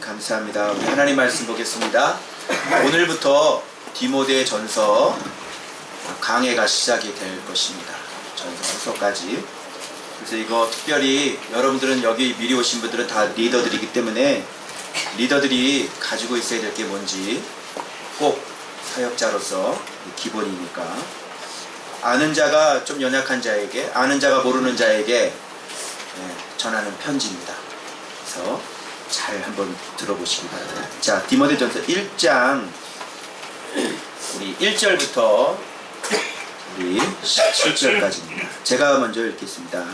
감사합니다. 우리 하나님 말씀 보겠습니다. 오늘부터 디모데전서 강해가 시작이 될 것입니다. 전서 후서까지. 그래서 이거 특별히 여러분들은 여기 미리 오신 분들은 다 리더들이기 때문에 리더들이 가지고 있어야 될 게 뭔지 꼭 사역자로서 기본이니까 아는 자가 좀 연약한 자에게, 아는 자가 모르는 자에게 전하는 편지입니다. 그래서 잘 한번 들어보시기 바랍니다. 자, 디모데전서 1장 우리 1절부터 우리 17절까지입니다. 제가 먼저 읽겠습니다.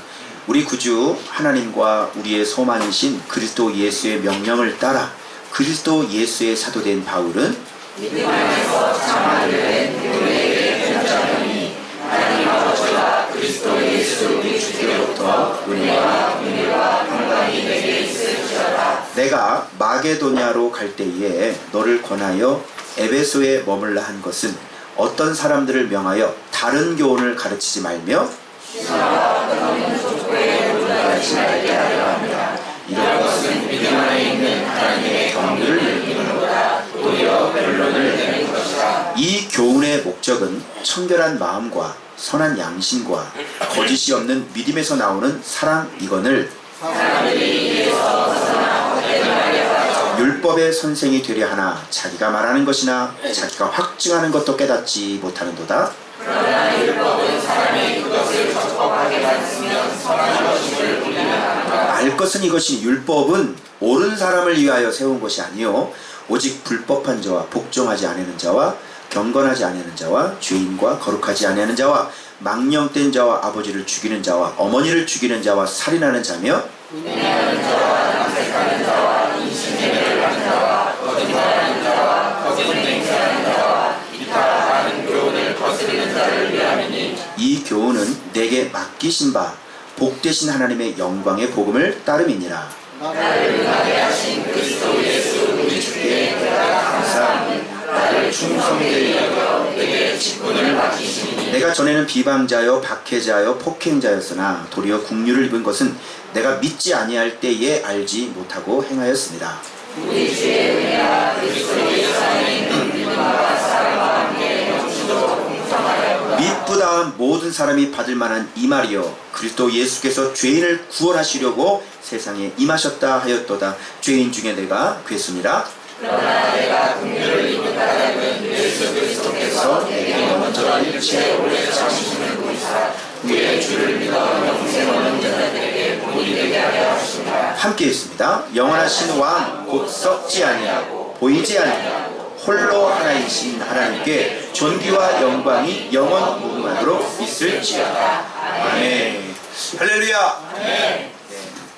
우리 구주 하나님과 우리의 소망이신 그리스도 예수의 명령을 따라 그리스도 예수의 사도된 바울은 믿음 안에서 참아를 낸 교회의 편자명이 하나님 아버지와 그리스도 예수 우리 주께로부터 은혜와 평강이 내게 있을지어다. 내가 마게도냐로 갈 때에 너를 권하여 에베소에 머물라 한 것은 어떤 사람들을 명하여 다른 교훈을 가르치지 말며 신화와 끊어진 족보에 올라가지 말게 하려 합니다. 이런 것은 믿음 안에 있는 하나님의 경륜을 느끼는 것보다 도리어 변론을 내는 것이다. 이 교훈의 목적은 청결한 마음과 선한 양심과 거짓이 없는 믿음에서 나오는 사랑이거늘 사람들이 이에서 벗어나 헛된 말에 빠져 율법의 선생이 되려 하나 자기가 말하는 것이나 자기가 확증하는 것도 깨닫지 못하는도다. 그러나 율법은 사람이 그것을 적법하게 가르치면 선한 것임을 우리는 안다. 알 것은 이것이 율법은 옳은 사람을 위하여 세운 것이 아니요 오직 불법한 자와 복종하지 아니하는 자와 경건하지 아니하는 자와 죄인과 거룩하지 아니하는 자와 망령된 자와 아버지를 죽이는 자와 어머니를 죽이는 자와 살인하는 자며 운행하는 자와 탐색하는 자와 인신매매를 하는 자와 거짓말하는 자와 거짓 맹세하는 자와 이타 다른 교훈을 거스르는 자를 위함이니 이 교훈은 내게 맡기신 바 복되신 하나님의 영광의 복음을 따름이니라. 나를 은하게 하신 그리스도 예수 우리 주께 내가 감사하니 나를 충성되게 여겨 내게 직분을 맡기시니 내가 전에는 비방자여 박해자여 폭행자였으나 도리어 국류를 입은 것은 내가 믿지 아니할 때에 알지 못하고 행하였습니다. 우리 주의 은혜가 그리스도 예수 안에 있는 믿음과 사랑과 함께 영주도 공평하여 미쁘다한 모든 사람이 받을 만한 이 말이여 그리스도 예수께서 죄인을 구원하시려고 세상에 임하셨다 하였도다. 죄인 중에 내가 괴순이라. 그러나 내가 긍휼을 입은 까닭은 예수 그리스도께서 내게 먼저 일체에 오래 참으시는 분이사 그의 주를 믿어 영생 얻는 자들에게 본이 되게 하려 하신다. 함께 있습니다. 영원하신 왕 곧 썩지 아니하고 보이지 아니하고 홀로 하나이신 하나님께 존귀와 영광이 영원 무궁하도록 있을지어다. 아멘. 할렐루야. 네,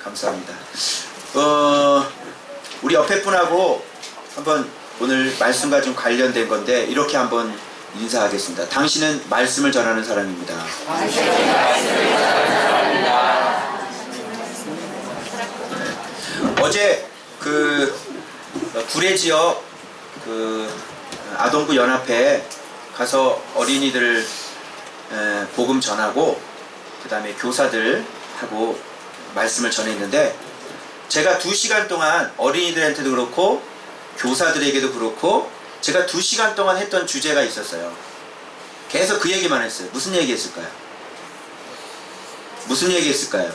감사합니다. 우리 옆에 분하고 한번 오늘 말씀과 좀 관련된 건데 이렇게 한번 인사하겠습니다. 당신은 말씀을 전하는 사람입니다. 당신은 말씀을 전하는 사람이다. 어제 그 구례 지역 그 아동부 연합회에 가서 어린이들 복음 전하고 그 다음에 교사들하고 말씀을 전했는데 제가 2시간 동안 어린이들한테도 그렇고 교사들에게도 그렇고 제가 2시간 동안 했던 주제가 있었어요. 계속 그 얘기만 했어요. 무슨 얘기 했을까요? 무슨 얘기 했을까요?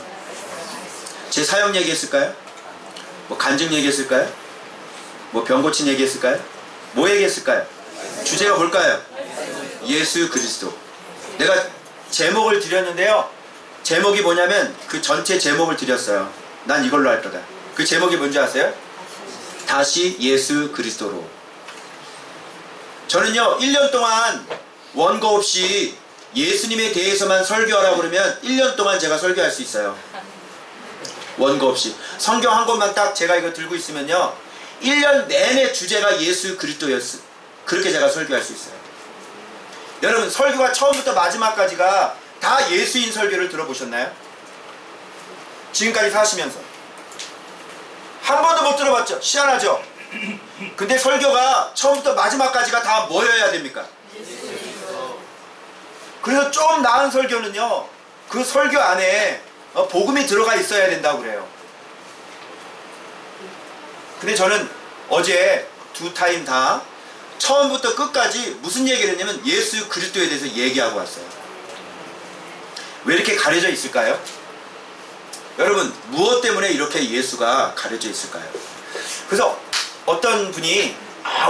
제 사역 얘기 했을까요? 뭐 간증 얘기 했을까요? 뭐 병 고친 얘기 했을까요? 뭐 얘기 했을까요? 주제가 뭘까요? 예수 그리스도. 내가 제목을 드렸는데요. 제목이 뭐냐면 그 전체 제목을 드렸어요. 난 이걸로 할 거다. 그 제목이 뭔지 아세요? 다시 예수 그리스도로. 저는요 1년 동안 원고 없이 예수님에 대해서만 설교하라고 그러면 1년 동안 제가 설교할 수 있어요. 원고 없이 성경 한 권만 딱 제가 이거 들고 있으면요 1년 내내 주제가 예수 그리스도였어. 그렇게 제가 설교할 수 있어요. 여러분 설교가 처음부터 마지막까지가 다 예수인 설교를 들어보셨나요? 지금까지 사시면서 한 번도 못 들어봤죠? 희한하죠? 근데 설교가 처음부터 마지막까지가 다 뭐여야 됩니까? 그래서 좀 나은 설교는요 그 설교 안에 복음이 들어가 있어야 된다고 그래요. 근데 저는 어제 2타임 다 처음부터 끝까지 무슨 얘기를 했냐면 예수 그리스도에 대해서 얘기하고 왔어요. 왜 이렇게 가려져 있을까요? 여러분, 무엇 때문에 이렇게 예수가 가려져 있을까요? 그래서 어떤 분이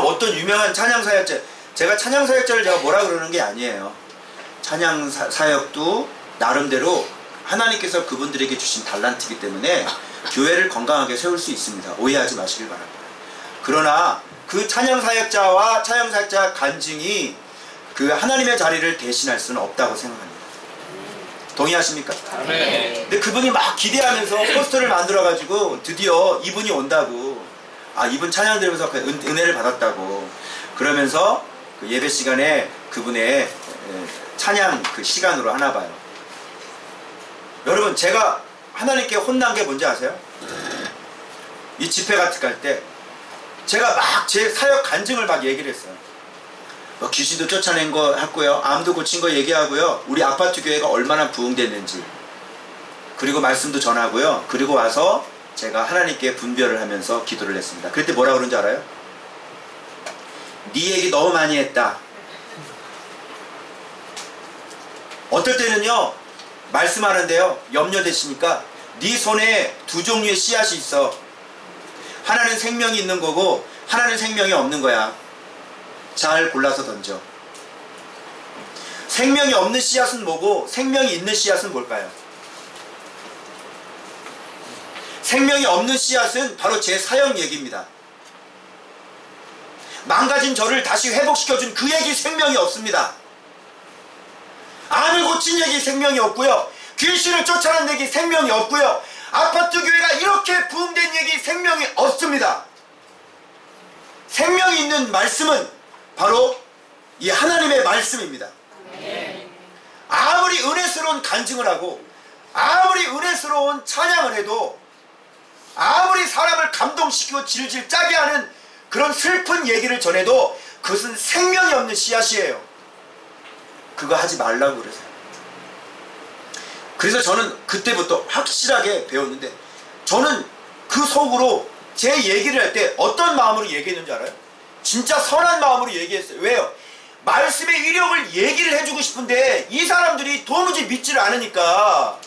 어떤 유명한 찬양사역자, 제가 찬양사역자를 제가 뭐라 그러는 게 아니에요. 찬양사역도 나름대로 하나님께서 그분들에게 주신 달란트이기 때문에 교회를 건강하게 세울 수 있습니다. 오해하지 마시길 바랍니다. 그러나 그 찬양사역자와 찬양사역자 간증이 그 하나님의 자리를 대신할 수는 없다고 생각합니다. 동의하십니까? 네. 근데 그분이 막 기대하면서 포스터를 만들어가지고 드디어 이분이 온다고, 이분 찬양 들으면서 은혜를 받았다고 그러면서 그 예배 시간에 그분의 찬양 그 시간으로 하나 봐요. 여러분, 제가 하나님께 혼난 게 뭔지 아세요? 이 집회 같은 거 할 때 제가 막 제 사역 간증을 막 얘기를 했어요. 귀신도 쫓아낸 거 했고요, 암도 고친 거 얘기하고요, 우리 아파트 교회가 얼마나 부흥됐는지, 그리고 말씀도 전하고요, 그리고 와서 제가 하나님께 분별을 하면서 기도를 했습니다. 그때 뭐라 그런지 알아요? 네 얘기 너무 많이 했다. 어떨 때는요, 말씀하는데요, 염려되시니까 네 손에 두 종류의 씨앗이 있어. 하나는 생명이 있는 거고 하나는 생명이 없는 거야. 잘 골라서 던져. 생명이 없는 씨앗은 뭐고 생명이 있는 씨앗은 뭘까요? 생명이 없는 씨앗은 바로 제 사역 얘기입니다. 망가진 저를 다시 회복시켜준 그 얘기 생명이 없습니다. 암을 고친 얘기 생명이 없고요, 귀신을 쫓아낸 얘기 생명이 없고요, 아파트 교회가 이렇게 부흥된 얘기 생명이 없습니다. 생명이 있는 말씀은 바로 이 하나님의 말씀입니다. 아무리 은혜스러운 간증을 하고 아무리 은혜스러운 찬양을 해도 아무리 사람을 감동시키고 질질 짜게 하는 그런 슬픈 얘기를 전해도 그것은 생명이 없는 씨앗이에요. 그거 하지 말라고 그러세요. 그래서 저는 그때부터 확실하게 배웠는데, 저는 그 속으로 제 얘기를 할 때 어떤 마음으로 얘기했는지 알아요? 진짜 선한 마음으로 얘기했어요. 왜요? 말씀의 위력을 얘기를 해주고 싶은데 이 사람들이 도무지 믿지를 않으니까.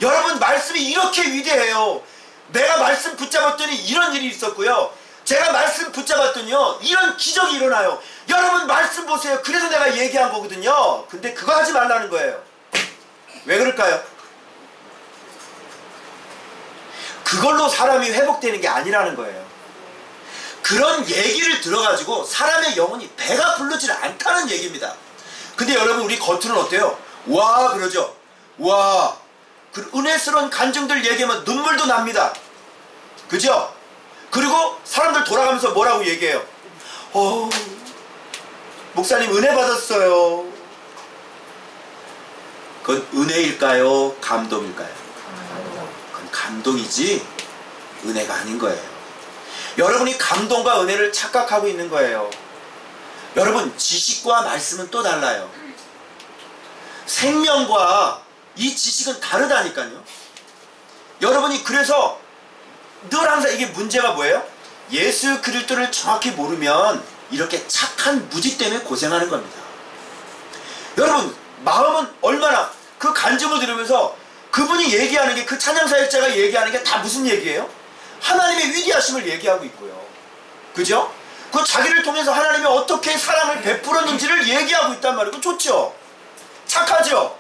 여러분, 말씀이 이렇게 위대해요. 내가 말씀 붙잡았더니 이런 일이 있었고요, 제가 말씀 붙잡았더니요 이런 기적이 일어나요. 여러분, 말씀 보세요. 그래서 내가 얘기한 거거든요. 근데 그거 하지 말라는 거예요. 왜 그럴까요? 그걸로 사람이 회복되는 게 아니라는 거예요. 그런 얘기를 들어가지고 사람의 영혼이 배가 부르지 않다는 얘기입니다. 근데 여러분, 우리 겉으로는 어때요? 와 그러죠. 와, 그 은혜스러운 간증들 얘기하면 눈물도 납니다. 그죠? 그리고 사람들 돌아가면서 뭐라고 얘기해요? 목사님 은혜 받았어요. 그건 은혜일까요? 감동일까요? 그건 감동이지 은혜가 아닌 거예요. 여러분이 감동과 은혜를 착각하고 있는 거예요. 여러분, 지식과 말씀은 또 달라요. 생명과 이 지식은 다르다니까요. 여러분이 그래서 늘 항상 이게 문제가 뭐예요? 예수 그리스도를 정확히 모르면 이렇게 착한 무지 때문에 고생하는 겁니다. 여러분, 마음은 얼마나 그 간증을 들으면서 그분이 얘기하는 게, 그 찬양사역자가 얘기하는 게 다 무슨 얘기예요? 하나님의 위대하심을 얘기하고 있고요. 그죠? 그 자기를 통해서 하나님이 어떻게 사랑을 베풀었는지를 얘기하고 있단 말이고, 좋죠? 착하죠?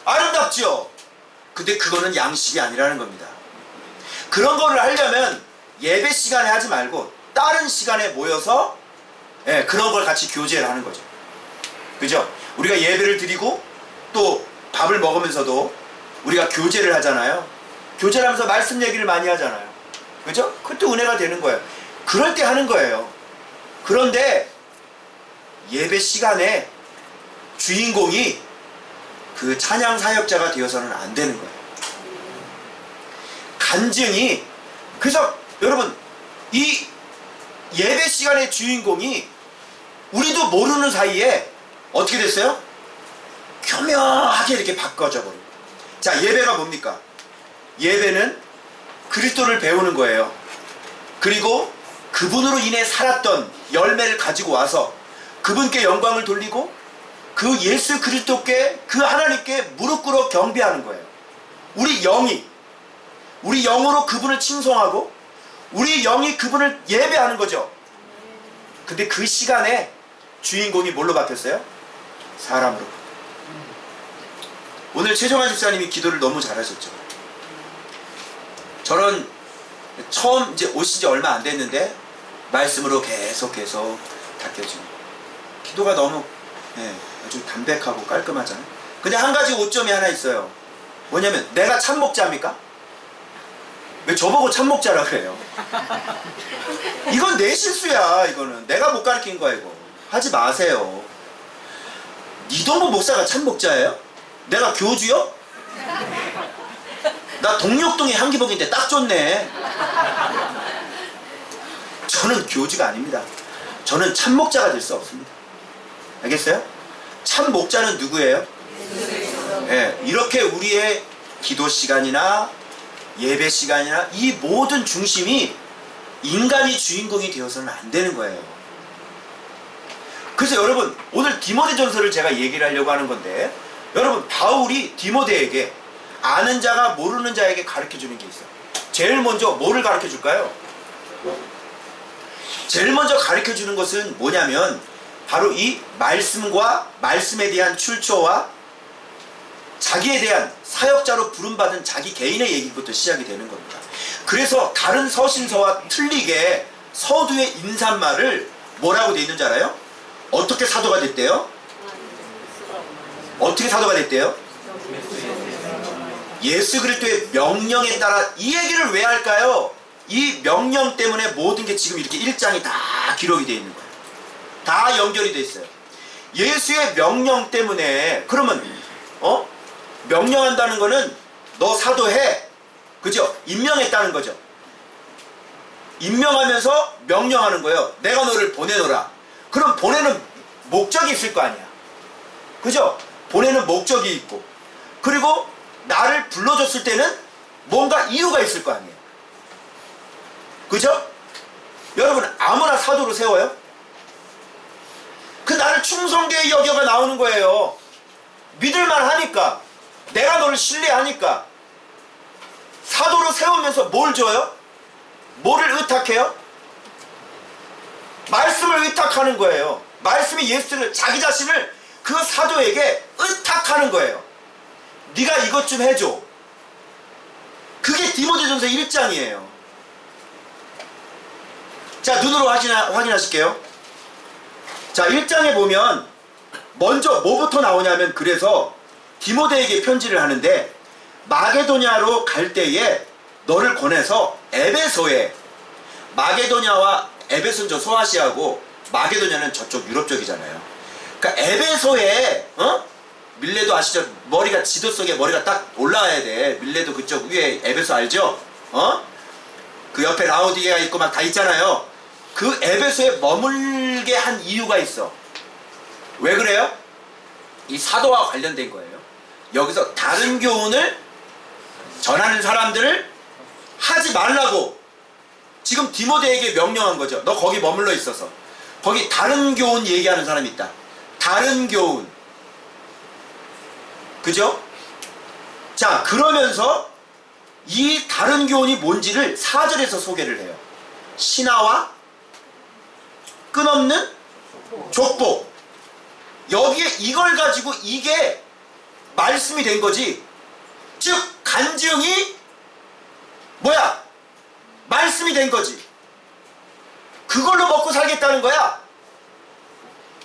아름답죠? 근데 그거는 양식이 아니라는 겁니다. 그런 거를 하려면 예배 시간에 하지 말고 다른 시간에 모여서 그런 걸 같이 교제를 하는 거죠. 그죠? 우리가 예배를 드리고 또 밥을 먹으면서도 우리가 교제를 하잖아요. 교제를 하면서 말씀 얘기를 많이 하잖아요. 그죠? 그때 은혜가 되는 거예요. 그럴 때 하는 거예요. 그런데 예배 시간에 주인공이 그 찬양 사역자가 되어서는 안 되는 거예요. 간증이, 그래서 여러분, 이 예배 시간의 주인공이 우리도 모르는 사이에 어떻게 됐어요? 교묘하게 이렇게 바꿔져 버려요. 자, 예배가 뭡니까? 예배는 그리스도를 배우는 거예요. 그리고 그분으로 인해 살았던 열매를 가지고 와서 그분께 영광을 돌리고 그 예수 그리스도께 그 하나님께 무릎 꿇어 경배하는 거예요. 우리 영으로 그분을 칭송하고 우리 영이 그분을 예배하는 거죠. 근데 그 시간에 주인공이 뭘로 바뀌었어요? 사람으로. 오늘 최정환 집사님이 기도를 너무 잘하셨죠. 저는 처음 이제 오신 지 얼마 안 됐는데 말씀으로 계속 닦여지고 기도가 너무 아주 담백하고 깔끔하잖아요. 근데 한 가지 오점이 하나 있어요. 뭐냐면 내가 참목자입니까? 왜 저보고 참목자라 그래요? 이건 내 실수야. 이거는 내가 못 가르친 거야. 이거 하지 마세요. 이동부 목사가 참목자예요? 내가 교주요? 나 동력동의 한기복인데 딱 좋네. 저는 교주가 아닙니다. 저는 참목자가 될 수 없습니다. 알겠어요? 참목자는 누구예요? 이렇게 우리의 기도 시간이나 예배 시간이나 이 모든 중심이 인간이 주인공이 되어서는 안 되는 거예요. 그래서 여러분 오늘 디모데전서를 제가 얘기를 하려고 하는 건데, 여러분 바울이 디모데에게 아는 자가 모르는 자에게 가르쳐주는 게 있어요. 제일 먼저 뭐를 가르쳐줄까요? 제일 먼저 가르쳐주는 것은 뭐냐면 바로 이 말씀과 말씀에 대한 출처와 자기에 대한 사역자로 부름받은 자기 개인의 얘기부터 시작이 되는 겁니다. 그래서 다른 서신서와 틀리게 서두의 인사말을 뭐라고 돼 있는 줄 알아요? 어떻게 사도가 됐대요? 어떻게 사도가 됐대요? 예수 그리스도의 명령에 따라. 이 얘기를 왜 할까요? 이 명령 때문에 모든 게 지금 이렇게 1장이 다 기록이 되어 있는 거예요. 다 연결이 되어 있어요. 예수의 명령 때문에. 그러면 명령한다는 거는 너 사도해, 그죠? 임명했다는 거죠. 임명하면서 명령하는 거예요. 내가 너를 보내노라. 그럼 보내는 목적이 있을 거 아니야, 그죠? 보내는 목적이 있고, 그리고 나를 불러줬을 때는 뭔가 이유가 있을 거 아니에요, 그죠? 여러분 아무나 사도로 세워요? 그 나를 충성되게 여겨가 나오는 거예요. 믿을만 하니까, 내가 너를 신뢰하니까. 사도로 세우면서 뭘 줘요? 뭐를 의탁해요? 말씀을 의탁하는 거예요. 말씀이 예수를, 자기 자신을 그 사도에게 의탁하는 거예요. 네가 이것 좀 해줘. 그게 디모데전서 1장이에요. 자, 눈으로 확인하실게요. 자, 1장에 보면 먼저 뭐부터 나오냐면, 그래서 디모데에게 편지를 하는데 마게도냐로 갈 때에 너를 권해서 에베소에, 마게도냐와 에베소는 저 소아시아고 마게도냐는 저쪽 유럽 쪽이잖아요. 그러니까 에베소에 밀레도 아시죠? 머리가 지도 속에 머리가 딱 올라와야 돼. 밀레도 그쪽 위에 에베소 알죠? 그 옆에 라오디게가 있고 막 다 있잖아요. 그 에베소에 머물게 한 이유가 있어. 왜 그래요? 이 사도와 관련된 거예요. 여기서 다른 교훈을 전하는 사람들을 하지 말라고 지금 디모데에게 명령한 거죠. 너 거기 머물러 있어서. 거기 다른 교훈 얘기하는 사람이 있다. 다른 교훈, 그죠? 자, 그러면서 이 다른 교훈이 뭔지를 4절에서 소개를 해요. 신화와 끝없는 족보. 여기에 이걸 가지고 이게 말씀이 된 거지. 즉 간증이 뭐야? 말씀이 된 거지. 그걸로 먹고 살겠다는 거야.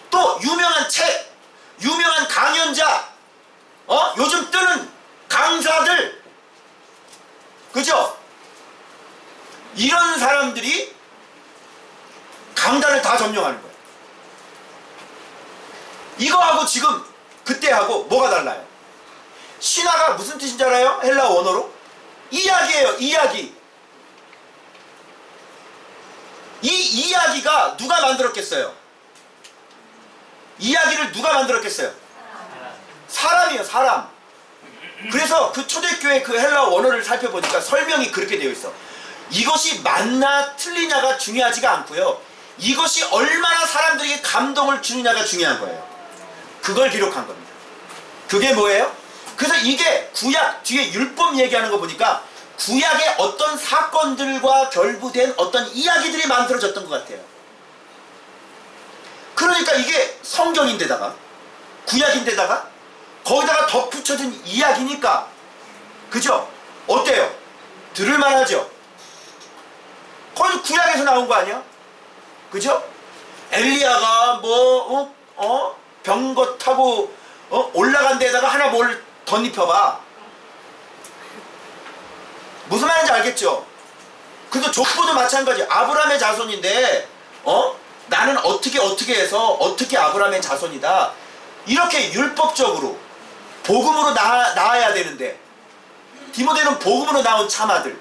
또 유명한 책, 유명한 강연자, 요즘 뜨는 강사들, 그죠? 이런 사람들이 강단을 다 점령하는 거예요. 이거하고 지금 그때하고 뭐가 달라요? 신화가 무슨 뜻인지 알아요? 헬라어 원어로? 이야기예요. 이야기. 이 이야기가 누가 만들었겠어요? 이야기를 누가 만들었겠어요? 사람이에요. 사람. 그래서 그 초대교회 그 헬라어 원어를 살펴보니까 설명이 그렇게 되어 있어. 이것이 맞나 틀리냐가 중요하지가 않고요. 이것이 얼마나 사람들에게 감동을 주느냐가 중요한 거예요. 그걸 기록한 겁니다. 그게 뭐예요? 그래서 이게 구약 뒤에 율법 얘기하는 거 보니까 구약의 어떤 사건들과 결부된 어떤 이야기들이 만들어졌던 것 같아요. 그러니까 이게 성경인데다가 구약인데다가 거기다가 덧붙여진 이야기니까 그죠? 어때요? 들을만하죠? 거의 구약에서 나온 거 아니야? 그죠? 엘리야가 병거 타고 올라간 데다가 하나 뭘 덧입혀봐. 무슨 말인지 알겠죠? 그래서 족보도 마찬가지. 아브라함의 자손인데 나는 어떻게 해서 어떻게 아브라함의 자손이다. 이렇게 율법적으로 복음으로 나아야 되는데 디모데는 복음으로 나온 참아들.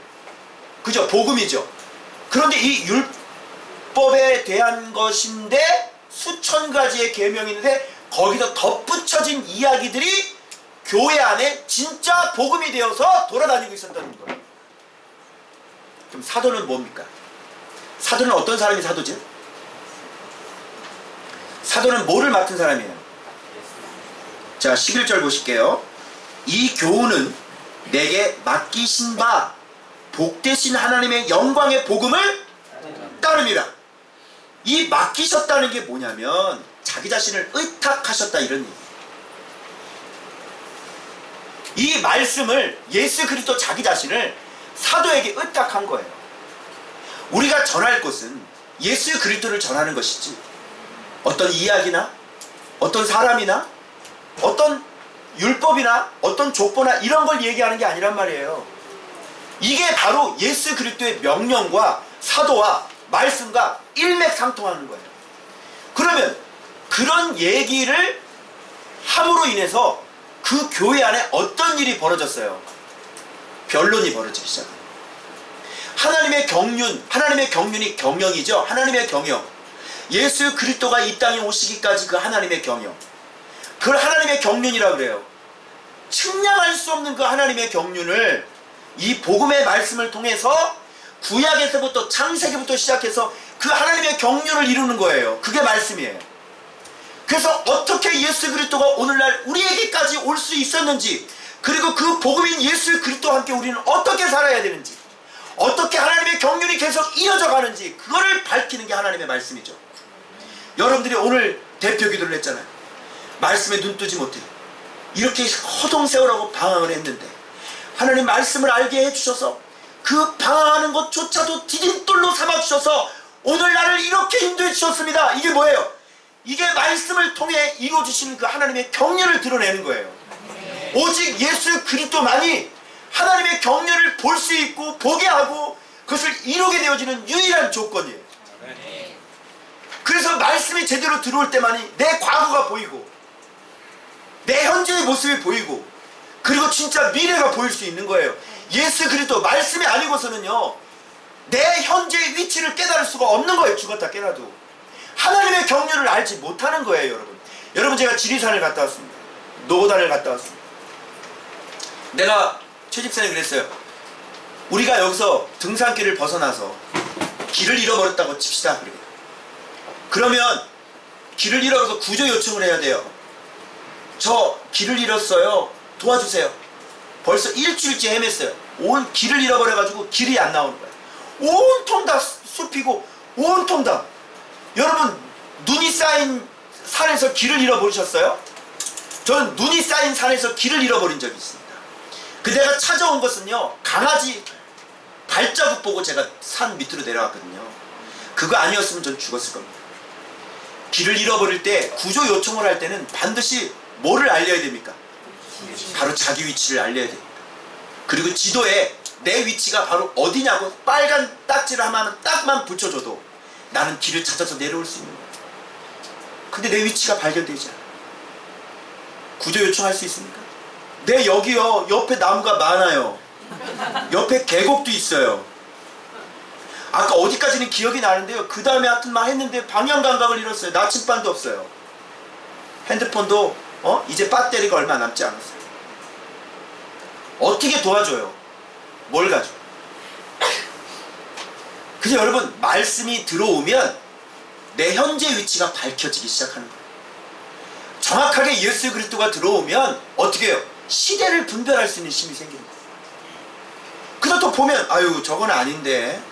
그죠? 복음이죠. 그런데 이 율법에 대한 것인데 수천 가지의 계명이 있는데 거기서 덧붙여진 이야기들이 교회 안에 진짜 복음이 되어서 돌아다니고 있었다는 거예요. 그럼 사도는 뭡니까? 사도는 어떤 사람이 사도지? 사도는 뭐를 맡은 사람이에요? 자, 11절 보실게요. 이 교훈은 내게 맡기신 바 복되신 하나님의 영광의 복음을 따릅니다. 이 맡기셨다는 게 뭐냐면 자기 자신을 의탁하셨다 이런 얘기예요. 이 말씀을 예수 그리스도 자기 자신을 사도에게 의탁한 거예요. 우리가 전할 것은 예수 그리스도를 전하는 것이지 어떤 이야기나 어떤 사람이나 어떤 율법이나 어떤 족보나 이런 걸 얘기하는 게 아니란 말이에요. 이게 바로 예수 그리스도의 명령과 사도와 말씀과 일맥상통하는 거예요. 그러면 그런 얘기를 함으로 인해서 그 교회 안에 어떤 일이 벌어졌어요? 변론이 벌어지기 시작합니다. 하나님의 경륜이 경영이죠. 하나님의 경영. 예수 그리스도가 이 땅에 오시기까지 그 하나님의 경영. 그걸 하나님의 경륜이라고 그래요. 측량할 수 없는 그 하나님의 경륜을 이 복음의 말씀을 통해서 구약에서부터 창세기부터 시작해서 그 하나님의 경륜을 이루는 거예요. 그게 말씀이에요. 그래서 어떻게 예수 그리스도가 오늘날 우리에게까지 올 수 있었는지, 그리고 그 복음인 예수 그리스도와 함께 우리는 어떻게 살아야 되는지, 어떻게 하나님의 경륜이 계속 이어져 가는지, 그거를 밝히는 게 하나님의 말씀이죠. 여러분들이 오늘 대표 기도를 했잖아요. 말씀에 눈 뜨지 못해 이렇게 허송세월하고 방황을 했는데 하나님 말씀을 알게 해주셔서 그 방황하는 것조차도 디딤돌로 삼아주셔서 오늘 나를 이렇게 인도해 주셨습니다. 이게 뭐예요? 이게 말씀을 통해 이루어주시는 그 하나님의 경륜을 드러내는 거예요. 오직 예수 그리스도만이 하나님의 경륜을 볼 수 있고 보게 하고 그것을 이루게 되어지는 유일한 조건이에요. 그래서 말씀이 제대로 들어올 때만이 내 과거가 보이고 내 현재의 모습이 보이고 그리고 진짜 미래가 보일 수 있는 거예요. 예수 그리스도 말씀이 아니고서는요 내 현재의 위치를 깨달을 수가 없는 거예요. 죽었다 깨라도 하나님의 경륜을 알지 못하는 거예요. 여러분 제가 지리산을 갔다 왔습니다. 노고단을 갔다 왔습니다. 내가 최 집사님 그랬어요. 우리가 여기서 등산길을 벗어나서 길을 잃어버렸다고 칩시다. 그러면 길을 잃어서 구조 요청을 해야 돼요. 저 길을 잃었어요. 도와주세요. 벌써 일주일째 헤맸어요. 온 길을 잃어버려가지고 길이 안 나오는 거예요. 온통 다 숲이고 온통 다. 여러분 눈이 쌓인 산에서 길을 잃어버리셨어요? 저는 눈이 쌓인 산에서 길을 잃어버린 적이 있습니다. 그 내가 찾아온 것은요 강아지 발자국 보고 제가 산 밑으로 내려왔거든요. 그거 아니었으면 전 죽었을 겁니다. 길을 잃어버릴 때 구조 요청을 할 때는 반드시 뭐를 알려야 됩니까? 바로 자기 위치를 알려야 됩니다. 그리고 지도에 내 위치가 바로 어디냐고 빨간 딱지를 하나만 딱만 붙여줘도 나는 길을 찾아서 내려올 수 있는 거예요. 근데 내 위치가 발견되지 않아요. 구조 요청할 수 있습니까? 네, 여기요. 옆에 나무가 많아요. 옆에 계곡도 있어요. 아까 어디까지는 기억이 나는데요. 그 다음에 하여튼 막 했는데 방향 감각을 잃었어요. 나침반도 없어요. 핸드폰도 이제 배터리가 얼마 남지 않았어요. 어떻게 도와줘요? 뭘 가지고? 그래서 여러분, 말씀이 들어오면 내 현재 위치가 밝혀지기 시작하는 거예요. 정확하게 예수 그리스도가 들어오면 어떻게 해요? 시대를 분별할 수 있는 힘이 생기는 거예요. 그래서 또 보면 아유 저건 아닌데,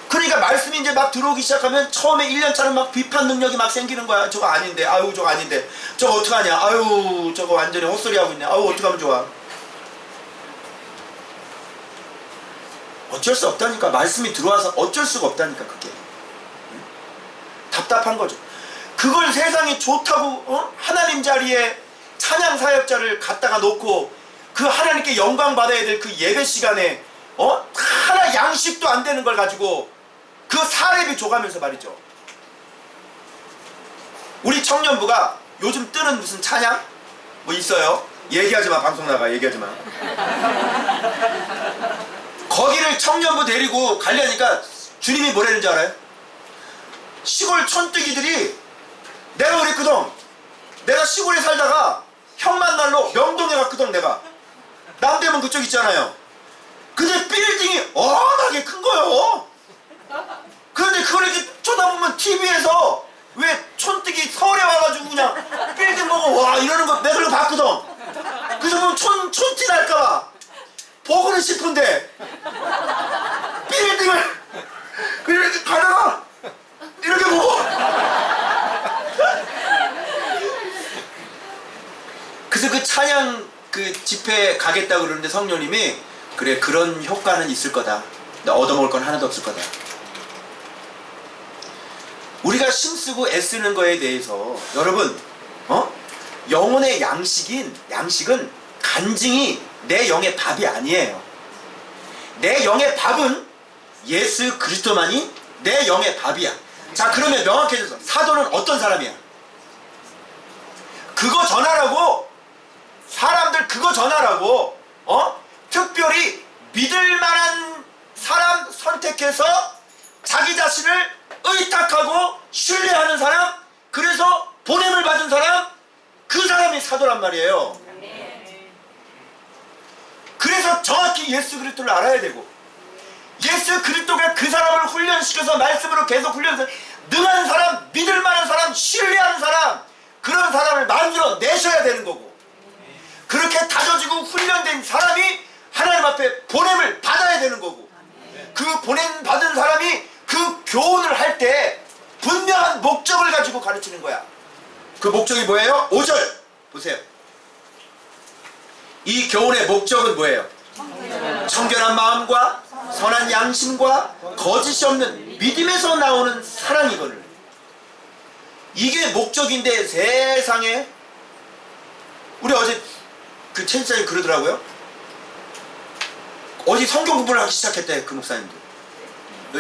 그러니까 말씀이 이제 막 들어오기 시작하면 처음에 1년차는 막 비판 능력이 막 생기는 거야. 저거 아닌데, 아유 저거 아닌데, 저거 어떡하냐, 아유 저거 완전히 헛소리 하고 있네, 아유 어떡하면 좋아. 어쩔 수 없다니까. 말씀이 들어와서 어쩔 수가 없다니까. 그게 답답한 거죠. 그걸 세상이 좋다고 하나님 자리에 찬양 사역자를 갖다가 놓고 그 하나님께 영광 받아야 될 그 예배 시간에 하나 양식도 안 되는 걸 가지고 그 사례비 줘가면서 말이죠. 우리 청년부가 요즘 뜨는 무슨 찬양 뭐 있어요? 얘기하지 마. 방송 나가. 얘기하지 마. 거기를 청년부 데리고 가려니까 주님이 뭐라는 줄 알아요? 시골 촌뜨기들이, 내가 그랬거든. 내가 시골에 살다가 형 만날로 명동에 갔거든. 내가 남대문 그쪽 있잖아요. 근데 빌딩이 워낙에 큰 거요. 그런데 그걸 이렇게 쳐다보면 TV에서 왜 촌뜨기 서울에 와가지고 그냥 빌딩 보고 와 이러는 거 내가 그거 봤거든. 그래서 보면 촌티 날까봐 보고는 싶은데 빌딩을 이렇게 가다가 이렇게 보고 그래서 그 찬양 그 집회 가겠다고 그러는데 성령님이 그래 그런 효과는 있을 거다. 얻어먹을 건 하나도 없을 거다. 우리가 힘쓰고 애쓰는 거에 대해서 여러분 영혼의 양식은 간증이 내 영의 밥이 아니에요. 내 영의 밥은 예수 그리스도만이 내 영의 밥이야. 자 그러면 명확해져서 사도는 어떤 사람이야? 그거 전하라고. 사람들 그거 전하라고. 특별히 믿을 만한 사람 선택해서 자기 자신을 의탁하고 신뢰하는 사람, 그래서 보냄을 받은 사람, 그 사람이 사도란 말이에요. 그래서 정확히 예수 그리스도를 알아야 되고, 예수 그리스도가 그 사람을 훈련시켜서 말씀으로 계속 훈련해서 능한 사람, 믿을 만한 사람, 신뢰하는 사람, 그런 사람을 만들어 내셔야 되는 거고, 그렇게 다져지고 훈련된 사람이 하나님 앞에 보냄을 받아야 되는 거고, 그 보냄 받은 사람이 그 교훈을 할 때 분명한 목적을 가지고 가르치는 거야. 그 목적이 뭐예요? 5절 보세요. 이 교훈의 목적은 뭐예요? 청결한 마음과 선한 양심과 거짓이 없는 믿음에서 나오는 사랑이거늘. 이게 목적인데 세상에, 우리 어제 그 체육장이 그러더라고요. 어디 성경 공부를 하기 시작했대. 그 목사님들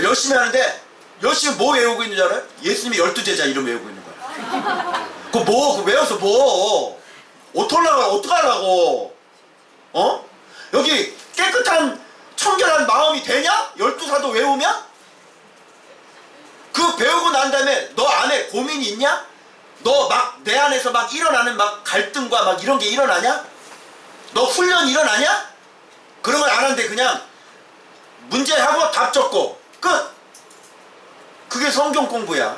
열심히 하는데 열심히 뭐 외우고 있는 줄 알아요? 예수님의 12제자 이름 외우고 있는 거야. 그거 외워서 어떡하려고? 여기 깨끗한 청결한 마음이 되냐? 12사도 외우면? 그 배우고 난 다음에 너 안에 고민이 있냐? 너 막 내 안에서 막 일어나는 막 갈등과 막 이런 게 일어나냐? 너 훈련 일어나냐? 그런 걸 안 하는데 그냥 문제하고 답 적고 끝! 그게 성경 공부야.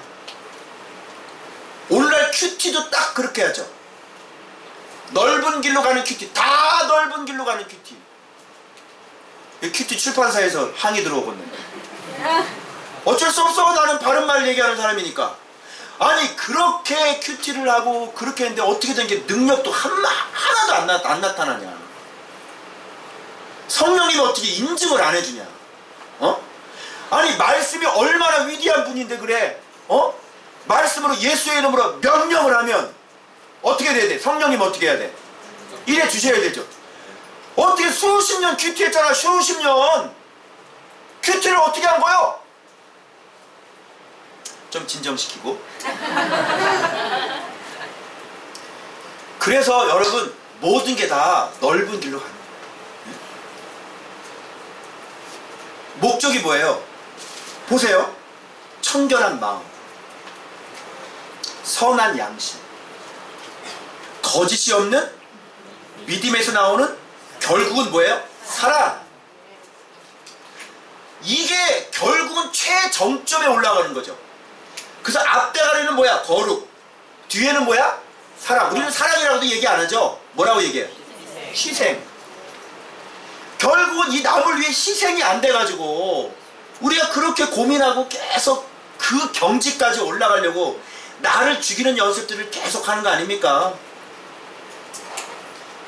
오늘날 큐티도 딱 그렇게 하죠. 넓은 길로 가는 큐티, 다 넓은 길로 가는 큐티. 큐티 출판사에서 항의 들어오거든요. 어쩔 수 없어. 나는 바른 말 얘기하는 사람이니까. 아니 그렇게 큐티를 하고 그렇게 했는데 어떻게 된 게 능력도 하나도 안 나타나냐. 성령님이 어떻게 인증을 안 해주냐. 아니 말씀이 얼마나 위대한 분인데 그래. 말씀으로 예수의 이름으로 명령을 하면 어떻게 돼야 돼? 성령님 어떻게 해야 돼? 이래 주셔야 되죠. 어떻게 수십 년 큐티 했잖아. 수십 년 큐티를 어떻게 한 거요? 좀 진정시키고. 그래서 여러분 모든 게 다 넓은 길로 가는 거예요. 목적이 뭐예요? 보세요. 청결한 마음, 선한 양심, 거짓이 없는 믿음에서 나오는 결국은 뭐예요? 사랑. 이게 결국은 최정점에 올라가는 거죠. 그래서 앞대가리는 뭐야? 거룩. 뒤에는 뭐야? 사랑. 우리는 사랑이라고도 얘기 안 하죠. 뭐라고 얘기해요? 희생. 결국은 이 남을 위해 희생이 안 돼가지고 우리가 그렇게 고민하고 계속 그 경지까지 올라가려고 나를 죽이는 연습들을 계속 하는 거 아닙니까?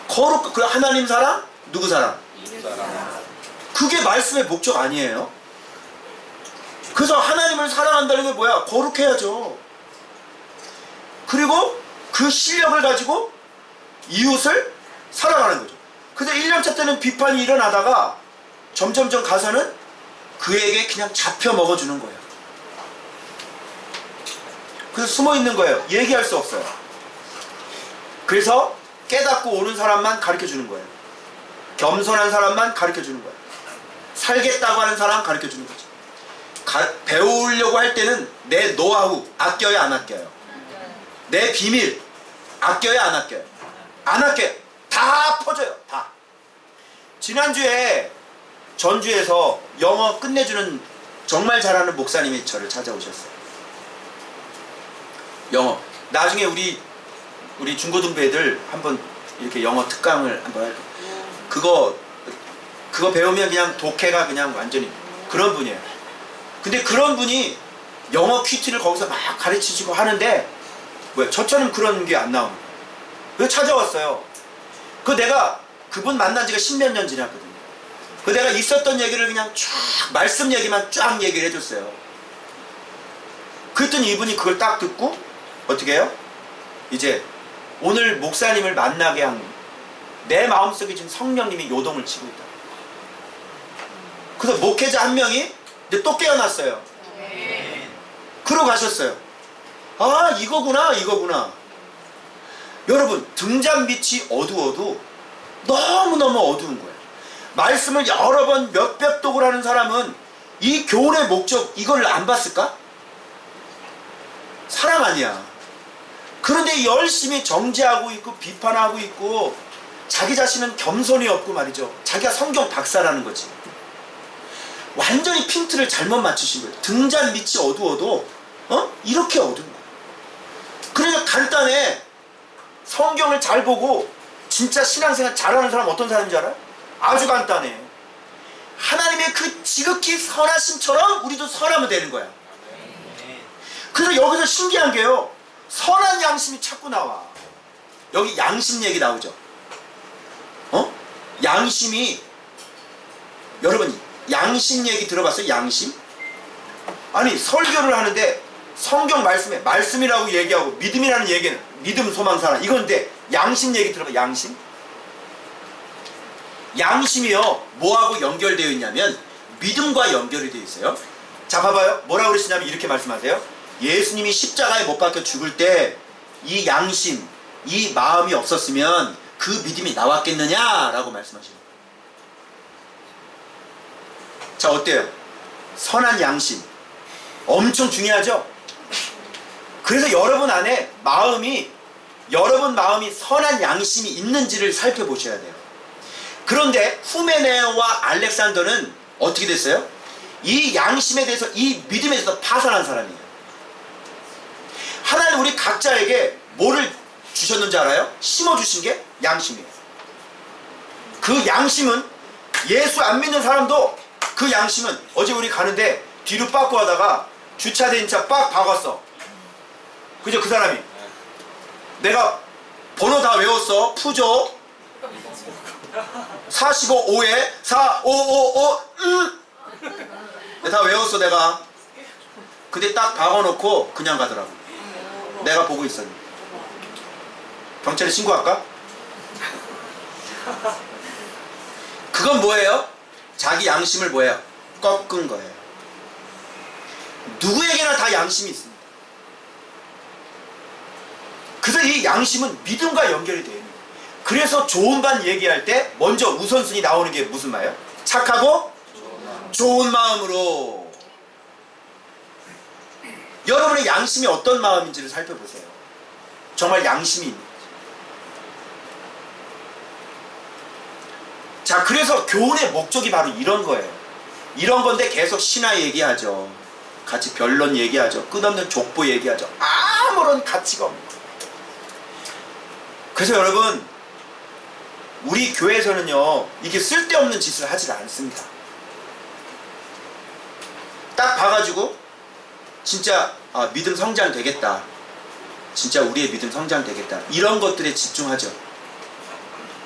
거룩, 그 하나님 사랑? 누구 사랑? 그게 말씀의 목적 아니에요? 그래서 하나님을 사랑한다는 게 뭐야? 거룩해야죠. 그리고 그 실력을 가지고 이웃을 사랑하는 거죠. 그래서 1년차 때는 비판이 일어나다가 점점점 가서는 그에게 그냥 잡혀 먹어주는 거예요. 그래서 숨어 있는 거예요. 얘기할 수 없어요. 그래서 깨닫고 오는 사람만 가르쳐 주는 거예요. 겸손한 사람만 가르쳐 주는 거예요. 살겠다고 하는 사람 가르쳐 주는 거죠. 배우려고 할 때는 내 노하우 아껴요, 안 아껴요? 내 비밀 아껴요, 안 아껴요? 안 아껴요. 다 퍼져요. 다. 지난주에 전주에서 영어 끝내주는 정말 잘하는 목사님이 저를 찾아오셨어요. 영어. 나중에 우리 중고등부 애들 한번 이렇게 영어 특강을 한번 할 거예요. 그거 배우면 그냥 독해가 그냥 완전히 그런 분이에요. 근데 그런 분이 영어 퀴즈를 거기서 막 가르치시고 하는데 뭐야, 저처럼 그런 게 안 나옵니다. 그래서 찾아왔어요. 내가 그분 만난 지가 10몇 년 지났거든요. 내가 있었던 얘기를 그냥 쫙 말씀 얘기만 쫙 얘기를 해줬어요. 그랬더니 이분이 그걸 딱 듣고 어떻게 해요? 이제 오늘 목사님을 만나게 한 내 마음속에 지금 성령님이 요동을 치고 있다. 그래서 목회자 한 명이 이제 또 깨어났어요. 그러고 가셨어요. 아, 이거구나. 여러분, 등잔 밑이 어두워도 너무너무 어두운 거예요. 말씀을 여러 번 몇백 독을 하는 사람은 이 교훈의 목적 이걸 안 봤을까? 사랑 아니야. 그런데 열심히 정죄하고 있고 비판하고 있고 자기 자신은 겸손이 없고 말이죠. 자기가 성경 박사라는 거지. 완전히 핀트를 잘못 맞추신 거예요. 등잔 밑이 어두워도 이렇게 어두운 거예요. 그러니까 간단해. 성경을 잘 보고 진짜 신앙생활 잘하는 사람 어떤 사람인지 알아요? 아주 간단해. 하나님의 그 지극히 선하심처럼 우리도 선하면 되는 거야. 그래서 여기서 신기한 게요, 선한 양심이 자꾸 나와. 여기 양심 얘기 나오죠. 양심이, 여러분 양심 얘기 들어봤어요? 양심? 아니, 설교를 하는데 성경 말씀에 말씀이라고 얘기하고 믿음이라는 얘기는 믿음, 소망, 사랑 이건데 양심 얘기 들어봐. 양심? 양심이요, 뭐하고 연결되어 있냐면 믿음과 연결이 되어 있어요. 자, 봐봐요. 뭐라고 그러시냐면 이렇게 말씀하세요. 예수님이 십자가에 못 박혀 죽을 때 이 양심, 이 마음이 없었으면 그 믿음이 나왔겠느냐라고 말씀하시는 거예요. 자, 어때요? 선한 양심 엄청 중요하죠? 그래서 여러분 안에 여러분 마음이 선한 양심이 있는지를 살펴보셔야 돼요. 그런데 후메네오와 알렉산더는 어떻게 됐어요? 이 양심에 대해서, 이 믿음에 대해서 파산한 사람이에요. 하나님 우리 각자에게 뭐를 주셨는지 알아요? 심어주신 게 양심이에요. 그 양심은 예수 안 믿는 사람도 그 양심은, 어제 우리 가는데 뒤로 빠꾸 하다가 주차된 차 빡 박았어. 그죠? 그 사람이 내가 번호 다 외웠어. 푸조 45-5에 4555 다 외웠어 내가. 근데 딱 박아놓고 그냥 가더라고. 내가 보고 있었는데. 경찰에 신고할까? 그건 뭐예요? 자기 양심을 뭐예요? 꺾은 거예요. 누구에게나 다 양심이 있습니다. 그래서 이 양심은 믿음과 연결이 되어 있는 거예요. 그래서 좋은 반 얘기할 때 먼저 우선순위 나오는 게 무슨 말이에요? 착하고 좋은 마음으로. 여러분의 양심이 어떤 마음인지를 살펴보세요. 정말 양심이 있는 거죠. 자, 그래서 교훈의 목적이 바로 이런 거예요. 이런 건데 계속 신화 얘기하죠. 같이 변론 얘기하죠. 끝없는 족보 얘기하죠. 아무런 가치가 없는 거예요. 그래서 여러분, 우리 교회에서는요, 이게 쓸데없는 짓을 하지 않습니다. 딱 봐가지고 진짜 믿음 성장 되겠다, 진짜 우리의 믿음 성장 되겠다, 이런 것들에 집중하죠.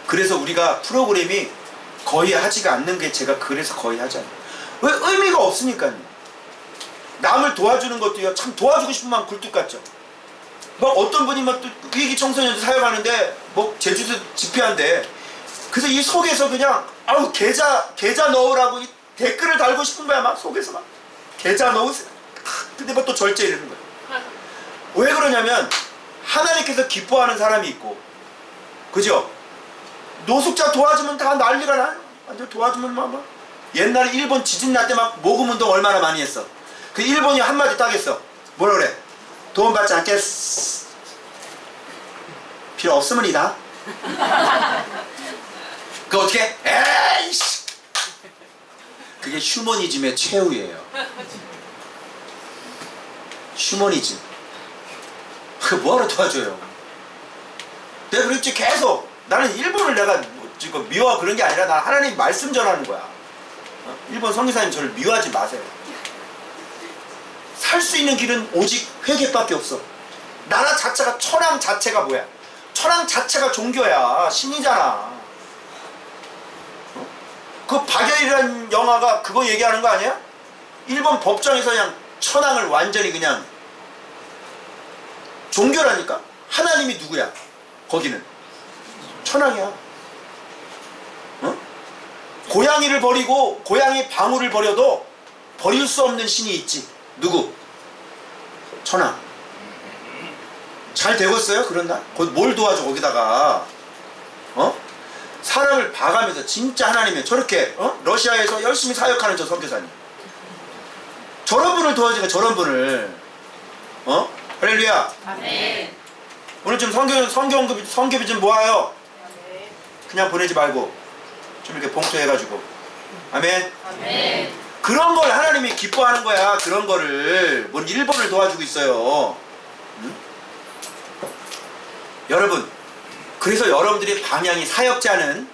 그래서 우리가 프로그램이 거의 하지가 않는 게, 제가 그래서 거의 하지 않아요. 왜? 의미가 없으니까요. 남을 도와주는 것도요, 참 도와주고 싶은 마음 굴뚝 같죠. 막 어떤 분이 막 또 위기 청소년들 사역하는데 뭐 제주도 집회한대. 그래서 이 속에서 그냥 아우 계좌 넣으라고 이 댓글을 달고 싶은 거야. 막 속에서 막 계좌 넣으세요. 근데 뭐 또 절제 이러는 거야. 왜 그러냐면 하나님께서 기뻐하는 사람이 있고, 그죠? 노숙자 도와주면 다 난리가 나. 완전 도와주면 막 옛날에 일본 지진 날 때 막 모금 운동 얼마나 많이 했어. 그 일본이 한마디 딱 했어. 뭐라 그래? 도움 받지 않겠어. 필요 없으면이다. 그 어떻게? 에이씨! 그게 휴머니즘의 최후예요. 휴머니즘. 그 뭐하러 도와줘요? 내가 그랬지. 계속 나는 일본을 내가 지금 미워하고 그런 게 아니라 나 하나님 말씀 전하는 거야. 일본 선교사님 저를 미워하지 마세요. 살 수 있는 길은 오직 회개밖에 없어. 나라 자체가, 천황 자체가 뭐야? 천황 자체가 종교야. 신이잖아. 그 박열이라는 영화가 그거 얘기하는 거 아니야? 일본 법정에서 그냥 천황을 완전히 그냥 종교라니까? 하나님이 누구야? 거기는 천황이야. 어? 고양이를 버리고 고양이 방울을 버려도 버릴 수 없는 신이 있지. 누구? 천황. 잘 되겠어요? 그런 날? 뭘 도와줘 거기다가? 사람을 봐가면서 진짜 하나님이 저렇게 러시아에서 열심히 사역하는 저 선교사님, 저런 분을 도와주니까 저런 분을 할렐루야. 아멘. 오늘 좀 성교비 좀 모아요. 그냥 보내지 말고 좀 이렇게 봉투해가지고. 아멘. 아멘. 그런 걸 하나님이 기뻐하는 거야. 그런 거를. 뭔 일본을 도와주고 있어요. 응? 여러분, 그래서 여러분들이 방향이, 사역자는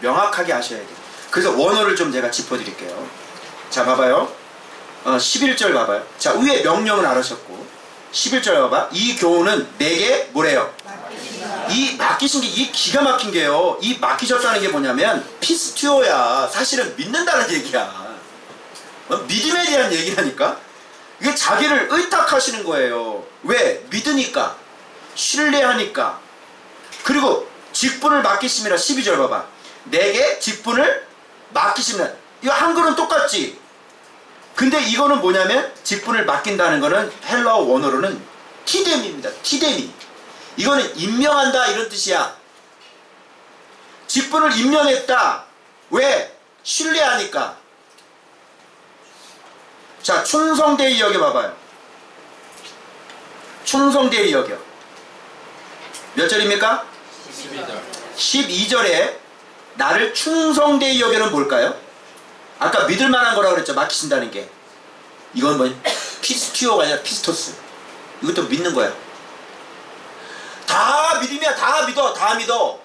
명확하게 하셔야 돼요. 그래서 원어를 좀 제가 짚어드릴게요. 자, 봐봐요. 11절 봐봐요. 자, 위에 명령은 알으셨고 11절 봐봐. 이 교훈은 내게 뭐래요? 이 맡기신 게, 이 기가 막힌 게요, 이 맡기셨다는 게 뭐냐면 피스튜어야. 사실은 믿는다는 얘기야. 믿음에 대한 얘기라니까. 이게 자기를 의탁하시는 거예요. 왜? 믿으니까, 신뢰하니까. 그리고 직분을 맡기심이라. 12절 봐봐. 내게 직분을 맡기시면, 이거 한글은 똑같지. 근데 이거는 뭐냐면, 직분을 맡긴다는 거는 헬라어 원어로는 티뎀입니다. 티뎀이. 이거는 임명한다 이런 뜻이야. 직분을 임명했다. 왜? 신뢰하니까. 자, 충성되이 여겨 봐봐요. 충성되이 여겨. 몇 절입니까? 12절. 12절에 나를 충성되이 여겨는 뭘까요? 아까 믿을 만한 거라고 그랬죠. 맡기신다는 게. 이건 뭐 피스티오가 아니라 피스토스. 이것도 믿는 거야. 다 믿음이야. 다 믿어. 다 믿어.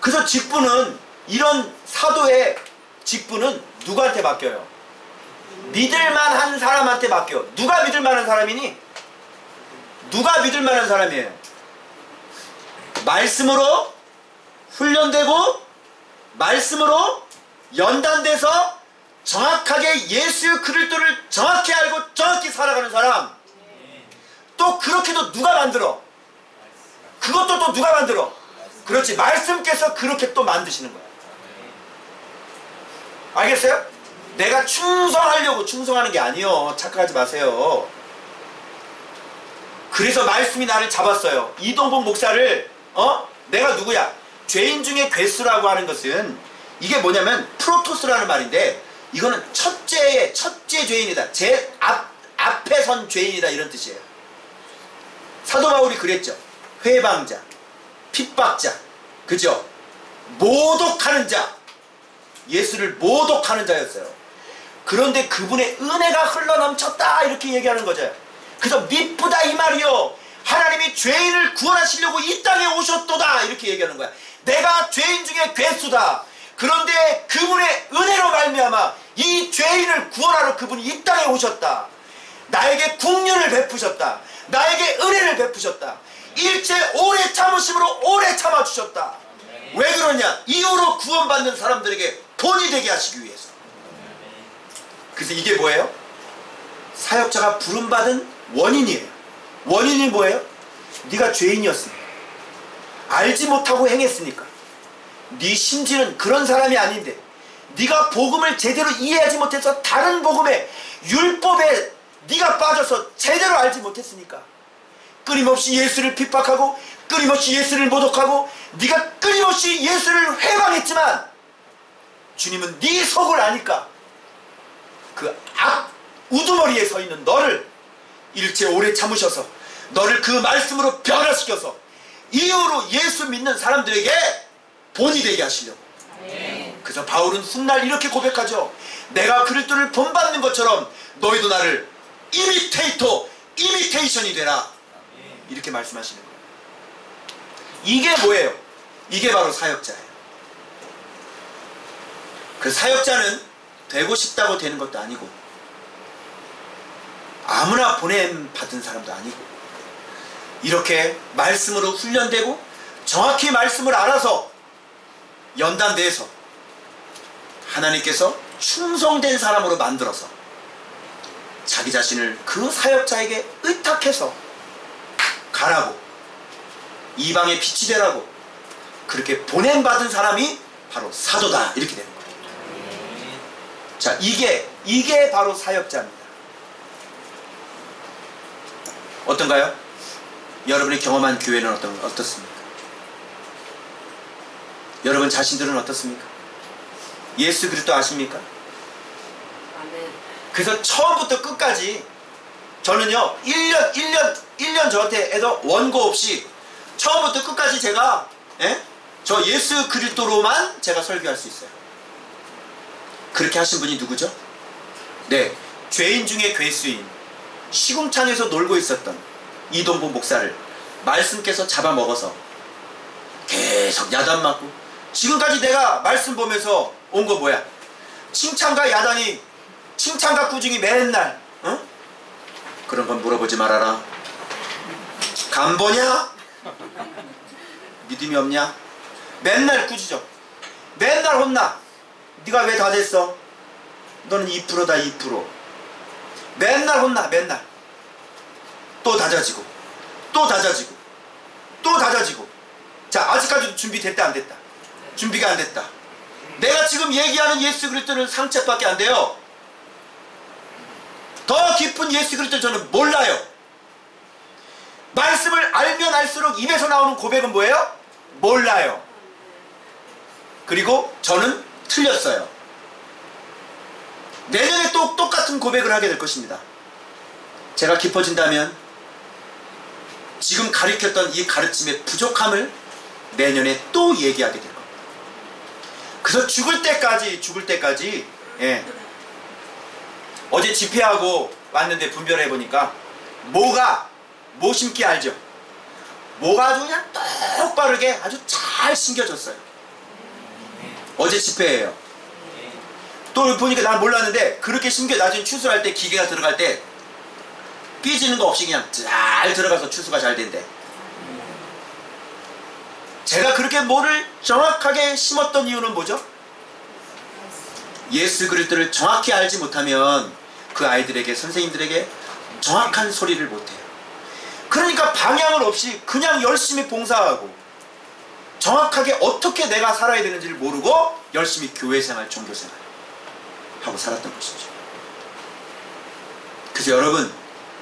그래서 직분은, 이런 사도의 직분은 누구한테 맡겨요? 믿을만한 사람한테 맡겨. 누가 믿을만한 사람이니? 누가 믿을만한 사람이에요? 말씀으로 훈련되고 말씀으로 연단돼서 정확하게 예수 그리스도를 정확히 알고 정확히 살아가는 사람. 또 그렇게도 누가 만들어? 그것도 또 누가 만들어? 그렇지, 말씀께서 그렇게 또 만드시는 거야. 알겠어요? 내가 충성하려고 충성하는 게 아니요. 착각하지 마세요. 그래서 말씀이 나를 잡았어요. 이동복 목사를, 내가 누구야? 죄인 중에 괴수라고 하는 것은, 이게 뭐냐면 프로토스라는 말인데, 이거는 첫째 죄인이다. 제 앞에 선 죄인이다, 이런 뜻이에요. 사도 바울이 그랬죠. 회방자, 핍박자, 그죠? 모독하는 자, 예수를 모독하는 자였어요. 그런데 그분의 은혜가 흘러넘쳤다 이렇게 얘기하는 거죠. 그래서 미쁘다 이 말이요, 하나님이 죄인을 구원하시려고 이 땅에 오셨도다 이렇게 얘기하는 거야. 내가 죄인 중에 괴수다. 그런데 그분의 은혜로 말미암아 이 죄인을 구원하러 그분이 이 땅에 오셨다. 나에게 국륜을 베푸셨다. 나에게 은혜를 베푸셨다. 일체 오래 참으심으로 오래 참아주셨다. 왜 그러냐? 이후로 구원받는 사람들에게 본이 되게 하시기 위해서. 그래서 이게 뭐예요? 사역자가 부름받은 원인이에요. 원인이 뭐예요? 네가 죄인이었으니까, 알지 못하고 행했으니까, 네 심지는 그런 사람이 아닌데 네가 복음을 제대로 이해하지 못해서 다른 복음에, 율법에 네가 빠져서 제대로 알지 못했으니까 끊임없이 예수를 핍박하고 끊임없이 예수를 모독하고 네가 끊임없이 예수를 회방했지만 주님은 네 속을 아니까 그 악 우두머리에 서 있는 너를 일체 오래 참으셔서 너를 그 말씀으로 변화시켜서 이후로 예수 믿는 사람들에게 본이 되게 하시려고. 그래서 바울은 훗날 이렇게 고백하죠. 내가 그리스도를 본받는 것처럼 너희도 나를 이미테이션이 되라. 이렇게 말씀하시는 거예요. 이게 뭐예요? 이게 바로 사역자예요. 그 사역자는 되고 싶다고 되는 것도 아니고 아무나 보냄 받은 사람도 아니고 이렇게 말씀으로 훈련되고 정확히 말씀을 알아서 연단돼서 하나님께서 충성된 사람으로 만들어서 자기 자신을 그 사역자에게 의탁해서 가라고, 이방의 빛이 되라고 그렇게 보냄받은 사람이 바로 사도다 이렇게 되는 거예요. 자, 이게 바로 사역자입니다. 어떤가요? 여러분이 경험한 교회는 어떻습니까? 여러분 자신들은 어떻습니까? 예수 그리스도 아십니까? 그래서 처음부터 끝까지 저는요 1년 저한테 해서 원고 없이 처음부터 끝까지 제가 저 예수 그리스도로만 제가 설교할 수 있어요. 그렇게 하신 분이 누구죠? 네, 죄인 중에 괴수인 시궁창에서 놀고 있었던 이동보 목사를 말씀께서 잡아먹어서 계속 야단 맞고, 지금까지 내가 말씀 보면서 온 거 뭐야? 칭찬과 야단이, 칭찬과 꾸중이 맨날, 그런 건 물어보지 말아라. 간보냐? 믿음이 없냐? 맨날 꾸짖어. 맨날 혼나. 네가 왜 다 됐어? 너는 2%다 2%. 맨날 혼나. 맨날 또 다져지고 또 다져지고 또 다져지고. 자, 아직까지도 준비됐다 안 됐다? 준비가 안 됐다. 내가 지금 얘기하는 예수 그리스도는 상책밖에 안 돼요. 더 깊은 예수 그리스도를 저는 몰라요. 말씀을 알면 알수록 입에서 나오는 고백은 뭐예요? 몰라요. 그리고 저는 틀렸어요. 내년에 또 똑같은 고백을 하게 될 것입니다. 제가 깊어진다면 지금 가르쳤던 이 가르침의 부족함을 내년에 또 얘기하게 될 겁니다. 그래서 죽을 때까지 어제 집회하고 왔는데 분별해 보니까 모 심기 알죠? 모가 아주 그냥 똑바르게 아주 잘 심겨졌어요. 어제 집회예요. 또 보니까 난 몰랐는데 그렇게 심겨 나중에 추수할 때 기계가 들어갈 때 삐지는 거 없이 그냥 잘 들어가서 추수가 잘 된대. 제가 그렇게 모를 정확하게 심었던 이유는 뭐죠? 예수 그리스도를 정확히 알지 못하면 그 아이들에게, 선생님들에게 정확한 소리를 못해요. 그러니까 방향을 없이 그냥 열심히 봉사하고 정확하게 어떻게 내가 살아야 되는지를 모르고 열심히 교회생활, 종교생활 하고 살았던 것이죠. 그래서 여러분,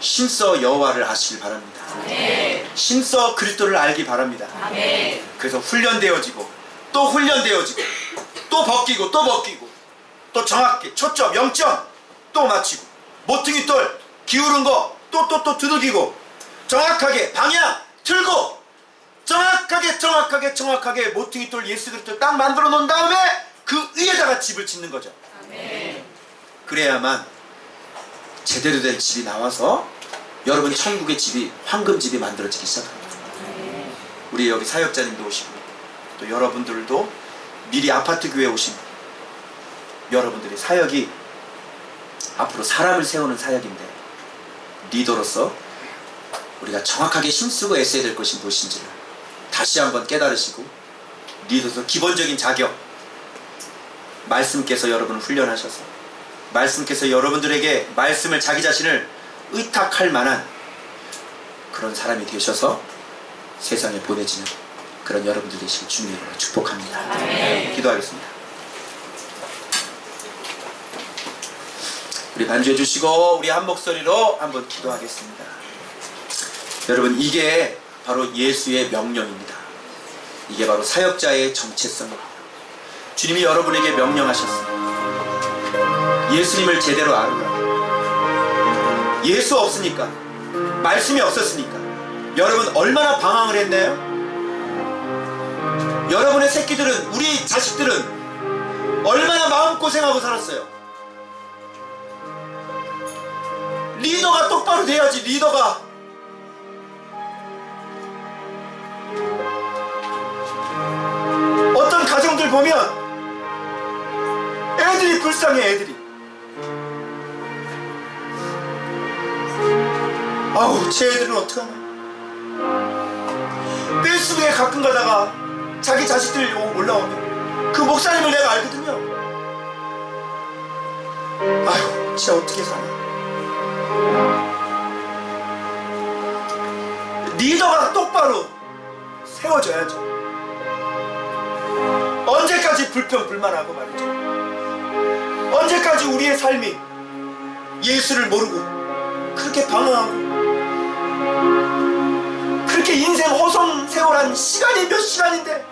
힘써 여호와를 아시길 바랍니다. 아멘. 힘써 그리스도를 알기 바랍니다. 아멘. 그래서 훈련되어지고 또 훈련되어지고 또 벗기고 또 벗기고 또 정확히 초점, 0점 또 맞추고 모퉁이 돌 기울은 거 또 두들기고 정확하게 방향 틀고 정확하게 모퉁이 돌 예수 그리스도 딱 만들어 놓은 다음에 그 위에다가 집을 짓는 거죠. 그래야만 제대로 된 집이 나와서 여러분 천국의 집이, 황금집이 만들어지기 시작합니다. 우리 여기 사역자님도 오시고 또 여러분들도 미리 아파트 교회 오신 여러분들의 사역이 앞으로 사람을 세우는 사역인데, 리더로서 우리가 정확하게 힘쓰고 애써야 될 것이 무엇인지를 다시 한번 깨달으시고, 리더로서 기본적인 자격, 말씀께서 여러분을 훈련하셔서 말씀께서 여러분들에게 말씀을, 자기 자신을 의탁할 만한 그런 사람이 되셔서 세상에 보내지는 그런 여러분들 되시길 주님의 이름으로 축복합니다. 기도하겠습니다. 우리 반주해 주시고 우리 한 목소리로 한번 기도하겠습니다. 여러분, 이게 바로 예수의 명령입니다. 이게 바로 사역자의 정체성입니다. 주님이 여러분에게 명령하셨습니다. 예수님을 제대로 알으라. 예수 없으니까, 말씀이 없었으니까 여러분 얼마나 방황을 했나요? 여러분의 새끼들은, 우리 자식들은 얼마나 마음고생하고 살았어요. 리더가 똑바로 돼야지. 리더가 어떤 가정들 보면 애들이 불쌍해. 애들이 아우, 제 애들은 어떡하나. 페이스북에 가끔 가다가 자기 자식들 올라오면 그 목사님을 내가 알거든요. 아유, 진짜 어떻게 사나. 리더가 똑바로 세워져야죠. 언제까지 불평불만하고 말이죠. 언제까지 우리의 삶이 예수를 모르고 그렇게 방황하고 그렇게 인생 허송세월한 시간이 몇 시간인데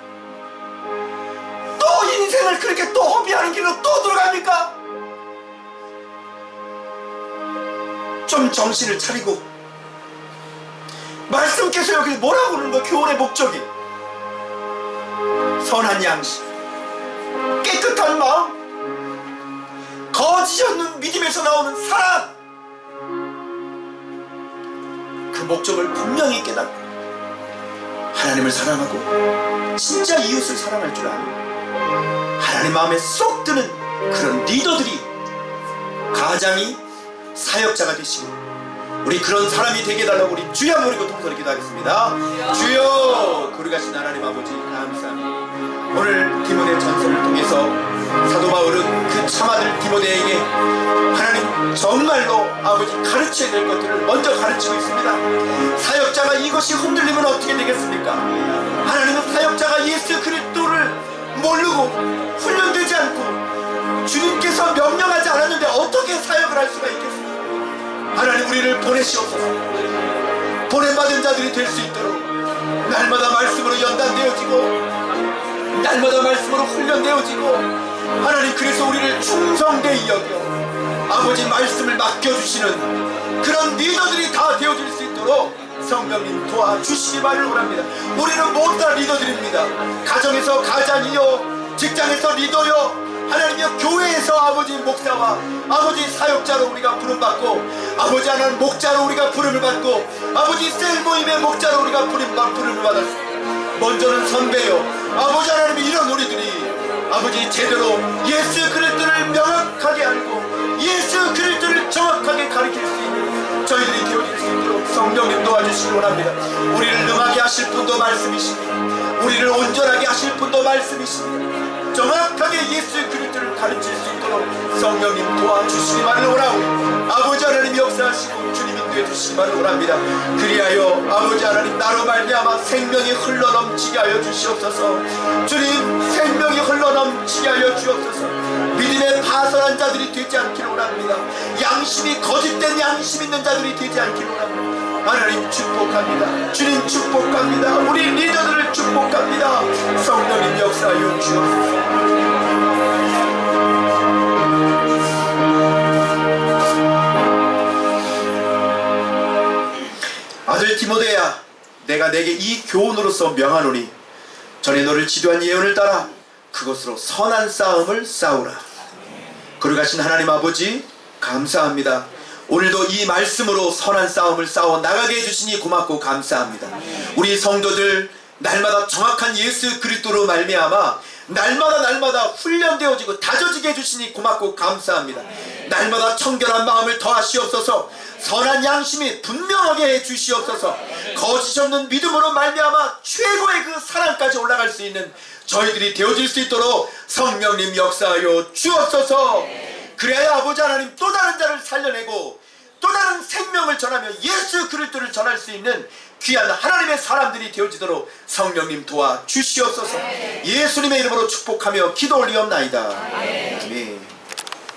또 인생을 그렇게 또 허비하는 길로 또 들어갑니까? 좀 정신을 차리고, 말씀께서 여기 뭐라고 그러는 거예요? 교훈의 목적이 선한 양심, 깨끗한 마음, 거짓이 없는 믿음에서 나오는 사랑. 그 목적을 분명히 깨닫고 하나님을 사랑하고 진짜 이웃을 사랑할 줄 아는 하나님 마음에 쏙 드는 그런 리더들이, 가장이 사역자가 되시고 우리 그런 사람이 되게 해달라고 우리 주여 한번 부르고 통성을 기도하겠습니다. 주여, 거룩하신 하나님 아버지, 감사합니다. 오늘 디모데 전서를 통해서 사도 바울은 그 참아들 디모데에게 하나님 정말로 아버지 가르쳐야 될 것들을 먼저 가르치고 있습니다. 사역자가 이것이 흔들리면 어떻게 되겠습니까? 하나님은 사역자가 예수 그리스도를 모르고 훈련되지 않고 주님께서 명령하지 않았는데 어떻게 사역을 할 수가 있겠습니까? 하나님, 우리를 보내시옵소서. 보냄받은 자들이 될 수 있도록 날마다 말씀으로 연단되어지고 날마다 말씀으로 훈련되어지고, 하나님, 그래서 우리를 충성되이 여겨 아버지 말씀을 맡겨주시는 그런 리더들이 다 되어질 수 있도록 성령님 도와주시기 바랍니다. 우리는 모두 다 리더들입니다. 가정에서 가장이요, 직장에서 리더요, 하나님이여, 교회에서 아버지 목사와 아버지 사역자로 우리가 부름받고, 아버지 하나님 목자로 우리가 부름을 받고, 아버지 셀 모임의 목자로 우리가 부름을 받았습니다. 먼저는 선배요, 아버지 하나님, 이런 우리들이 아버지 제대로 예수 그리스도를 명확하게 알고 예수 그리스도를 정확하게 가르칠 수 있는 저희들이 되어질 수 있도록 성령님 도와주시기 원합니다. 우리를 능하게 하실 분도 말씀이십니다. 우리를 온전하게 하실 분도 말씀이십니다. 정확하게 예수 그리스도를 가르칠 수 있도록 성령님 도와주시기만을 원하고, 아버지 하나님 역사하시고 주님이 되어주시기만을 원합니다. 그리하여 아버지 하나님, 나로 말미암아 생명이 흘러넘치게 하여 주시옵소서. 주님, 생명이 흘러넘치게 하여 주옵소서. 믿음에 파선한 자들이 되지 않기를 원합니다. 양심이 거짓된 양심 있는 자들이 되지 않기를 원합니다. 하나님 축복합니다. 주님 축복합니다. 우리 리더들을 축복합니다. 성령님 역사하여 주옵소서. 아들 디모데야, 내가 내게 이 교훈으로서 명하노니 전에 너를 지도한 예언을 따라 그것으로 선한 싸움을 싸우라. 거룩하신 하나님 아버지, 감사합니다. 오늘도 이 말씀으로 선한 싸움을 싸워 나가게 해주시니 고맙고 감사합니다. 우리 성도들 날마다 정확한 예수 그리스도로 말미암아 날마다 훈련되어지고 다져지게 해주시니 고맙고 감사합니다. 날마다 청결한 마음을 더하시옵소서. 선한 양심이 분명하게 해주시옵소서. 거짓 없는 믿음으로 말미암아 최고의 그 사랑까지 올라갈 수 있는 저희들이 되어질 수 있도록 성령님 역사하여 주옵소서. 그래야 아버지 하나님 또 다른 자를 살려내고 또 다른 생명을 전하며 예수 그리스도를 전할 수 있는 귀한 하나님의 사람들이 되어지도록 성령님 도와주시옵소서. 예수님의 이름으로 축복하며 기도 올리옵나이다. 아멘.